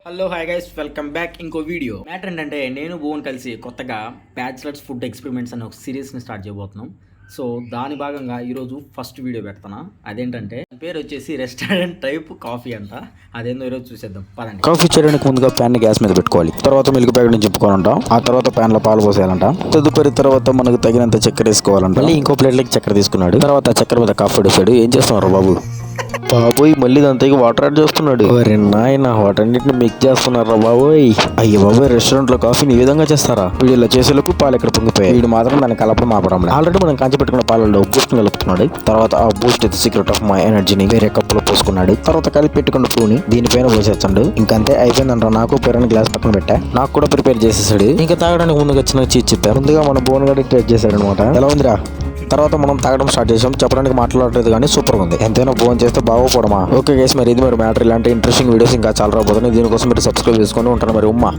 Hello hi guys, welcome back. ఇంకో video matter ఏంటంటే నేను భువన్ కలిసి కొత్తగా బ్యాచిలర్స్ ఫుడ్ ఎక్స్పెరిమెంట్స్ అనే ఒక సిరీస్ని స్టార్ట్ చేయబోతున్నాం. సో దాని భాగంగా ఈరోజు ఫస్ట్ వీడియో పెడతాను. అదేంటంటే పేరు వచ్చేసి రెస్టారెంట్ టైప్ కాఫీ అంట. అదేందో ఈరోజు చూసేద్దాం పదండి. కాఫీ చేయడానికి ముందుగా ప్యాన్ గ్యాస్ మీద పెట్టుకోవాలి. తర్వాత మిల్క్ ప్యాకెట్ నుంచి చెప్పుకోవాలంట. ఆ తర్వాత ప్యాన్ లో పాలు పోసేయాలంట. తదుపరి తర్వాత మనకు తగినంత చక్కెర వేసుకోవాలంట. మళ్ళీ ఇంకో ప్లేట్ లకి చక్కెర తీసుకున్నాడు. తర్వాత చక్కెర మీద కాఫీ వేసాడు. ఏం చేస్తున్నారు బాబు? బాబోయ్, మళ్ళీ దాంతో వాటర్ యాడ్ చేస్తున్నాడు. నాయన వాటన్నిటిని మిక్స్ చేస్తున్నారా బాబోయ్? అయ్యో బాబోయ్, రెస్టారెంట్ లో కాఫీని ఈ విధంగా చేస్తారా? వీడు ఇలా చేసేలోపు పాలు ఎక్కడ పొంగిపోయాయి. వీడు మాత్రం దాన్ని కలపడం ఆపడం. ఆల్రెడీ మనం కాంచి పెట్టుకున్న పాలలో బూస్ట్ కలుపుతున్నాడు. తర్వాత ఆ బూస్ట్ సీక్రెట్ ఆఫ్ మై ఎనర్జీని వేరే కప్పులో పోసుకున్నాడు. తర్వాత కలిపి పెట్టుకున్న ఫ్లూని దీనిపైన పోసేస్తాడు. ఇంకంతే, అయిపోయిందంట. నాకు పేరని గ్లాస్ పక్కన పెట్టా. నాకు కూడా ప్రిపేర్ చేసేసాడు. ఇంకా తాగడానికి ముందుగా చిన్న చీజ్ చెప్పారు. ముందుగా మన బోన్ గడి టేస్ట్ చేశాడు అనమాట. ఎలా ఉందిరా? తర్వాత మనం తాగడం స్టార్ట్ చేసాం. చెప్పడానికి మాట్లాడలేదు కానీ సూపర్ ఉంది. ఎంతైనా ఫోన్ చేస్తే బాగోపోవడమా? ఓకే గైస్, మరి ఇది మరి మ్యాటర్. ఇలాంటి ఇంట్రెస్టింగ్ వీడియోస్ ఇంకా చాలా రాబోతున్నాయి. దీనికోసం మీరు సబ్స్క్రైబ్ చేసుకొని ఉంటాను. మరి ఉమ్మా.